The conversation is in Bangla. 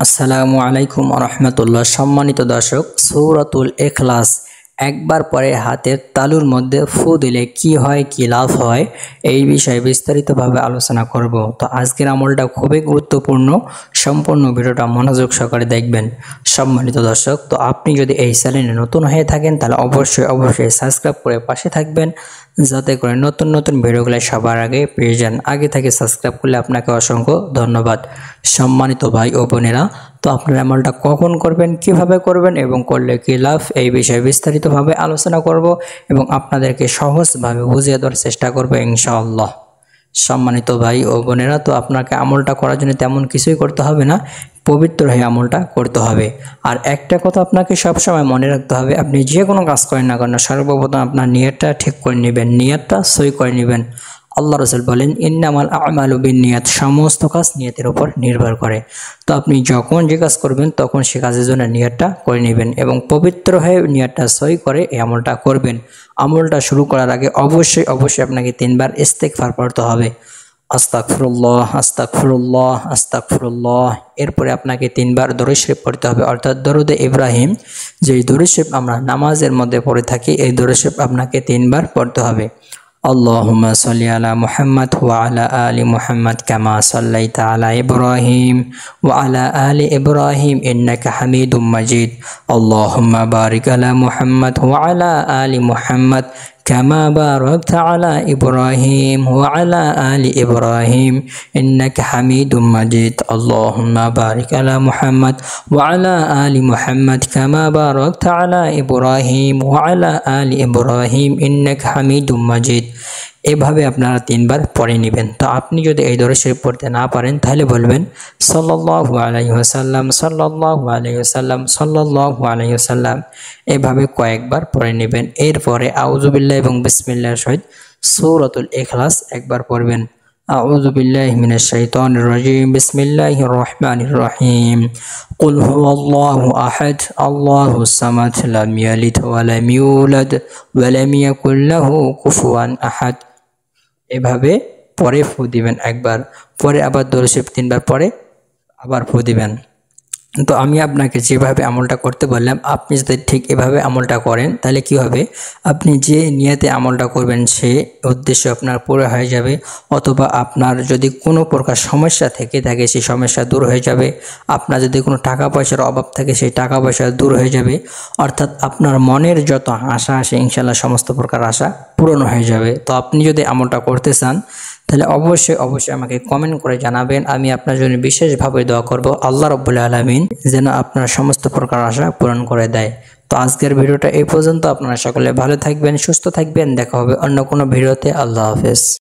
আসসালামু আলাইকুম রহমতুল্লাহ। সম্মানিত দর্শক, সূরাতুল ইখলাস একবার পরে হাতের তালুর মধ্যে ফু দিলে কি হয়, কি লাভ হয়, এই বিষয়ে বিস্তারিতভাবে আলোচনা করব। তো আজকের আমলটা খুবই গুরুত্বপূর্ণ, সম্পূর্ণ ভিডিওটা মনোযোগ সহকারে দেখবেন। সম্মানিত দর্শক, তো আপনি যদি এই চ্যানেলে নতুন হয়ে থাকেন তাহলে অবশ্যই সাবস্ক্রাইব করে পাশে থাকবেন, যাতে করে নতুন নতুন ভিডিওগুলো সবার আগে পেয়ে যান। আগে থেকে সাবস্ক্রাইব করলে আপনাকে অসংখ্য ধন্যবাদ। সম্মানিত ভাই ও বোনেরা, তো আপনার আমলটা কখন করবেন, কিভাবে করবেন এবং করলে কি লাভ, এই বিষয়ে বিস্তারিতভাবে আলোচনা করব এবং আপনাদেরকে সহজভাবে বুঝিয়ে দেওয়ার চেষ্টা করব ইনশাআল্লাহ। সম্মানিত ভাই ও বোনেরা, তো আপনাকে আমলটা করার জন্য তেমন কিছুই করতে হবে না, পবিত্র হয়ে আমলটা করতে হবে। আর একটা কথা আপনাকে সবসময় মনে রাখতে হবে, আপনি যে কোনো কাজ করেন না কেন সর্বপ্রথম আপনার নিয়তটা ঠিক করে নেবেন, নিয়তটা সই করে নেবেন। আল্লাহ রসুল বলেন, ইন্নামাল আমালু বিন্নিয়াত, সমস্ত কাজ নিয়তের উপর নির্ভর করে। তো আপনি যখন যে কাজ করবেন তখন সে কাজের জন্য নিয়তটা করে নেবেন এবং পবিত্র হয়ে নিয়তটা সই করে এই আমলটা করবেন। আমলটা শুরু করার আগে অবশ্যই আপনাকে 3 বার ইস্তেগফার পড়তে হবে। আস্তাগফিরুল্লাহ, আস্তাগফিরুল্লাহ, আস্তাগফিরুল্লাহ। এরপরে আপনাকে 3 বার দরুদ শরীফ পড়তে হবে, অর্থাৎ দরুদে ইব্রাহিম, যেই দরুদ শরীফ আমরা নামাজের মধ্যে পড়ে থাকি, এই দরুদ শরীফ আপনাকে 3 বার পড়তে হবে। আল্লাহুম্মা সাল্লি আলা মুহাম্মাদ ওয়া আলা আলি মুহাম্মাদ কামা সাল্লাইতা আলা ইব্রাহিম ওয়া আলা আলি ইব্রাহিম ইন্নাকা হামিদুম মাজিদ। আল্লাহুম্মা বারিক আলা মুহাম্মাদ ওয়া আলা আলি মুহাম্মাদ কামা বারাকতা আলা ইব্রাহিম ওয়া আলা আলি ইব্রাহিম ইন্নাকা হামিদুম মাজিদ। আল্লাহুম্মা বারিক আলা মুহাম্মাদ ওয়া আলা আলি মুহাম্মাদ কামা বারাকতা আলা ইব্রাহিম ওয়া আলা আলি ইব্রাহিম ইন্নাকা হামিদুম মাজিদ। এভাবে আপনারা 3 বার পড়ে নেবেন। তো আপনি যদি এই দরুদ শরীফ পড়তে না পারেন তাহলে বলবেন সাল্লাল্লাহু আলাইহি ওয়াসাল্লাম, সাল্লাল্লাহু আলাইহি ওয়াসাল্লাম, সাল্লাল্লাহু আলাইহি ওয়াসাল্লাম। এভাবে কয়েকবার পড়ে নেবেন। এরপরে আউযু বিল্লাহি এবং বিসমিল্লাহির সহিত সূরাতুল ইখলাস একবার পড়বেন। আউযু বিল্লাহি মিনাশ শাইতানির রাজিম, বিসমিল্লাহির রহমানির রহিম। কুল হুয়াল্লাহু আহাদ, আল্লাহুস সামাদ, লাম ইয়ালিদ ওয়া লাম ইউলাদ ওয়া লাম ইয়াকুল লাহু কুফুয়ান আহাদ। এভাবে পরে ফু দিবেন একবার, পরে আবার দরুদ শরীফ 3 বার পরে আবার ফু দিবেন। তো আমি আপনাকে যেভাবে আমলটা করতে বললাম, আপনি যদি ঠিক এভাবে আমলটা করেন তাহলে কি হবে, আপনি যে নিয়তে আমলটা করবেন সে উদ্দেশ্য আপনার পুরো হয়ে যাবে, অথবা আপনার যদি কোনো প্রকার সমস্যা থেকে থাকে সেই সমস্যা দূর হয়ে যাবে। আপনার যদি কোনো টাকা পয়সার অভাব থাকে সেই টাকা পয়সা দূর হয়ে যাবে, অর্থাৎ আপনার মনের যত আশা আসে ইনশাআল্লাহ সমস্ত প্রকার আশা পূরণ হয়ে যাবে। তো আপনি যদি আমলটা করতে চান তাহলে অবশ্যই আমাকে কমেন্ট করে জানাবেন। আমি আপনার জন্য বিশেষভাবে দোয়া করব, আল্লাহ রাব্বুল আলামিন যেন আপনার সমস্ত প্রকার আশা পূরণ করে দেয়। তো আজকের ভিডিওটা এই পর্যন্ত। আপনারা সকলে ভালো থাকবেন, সুস্থ থাকবেন। দেখা হবে অন্য কোনো ভিডিওতে। আল্লাহ হাফেজ।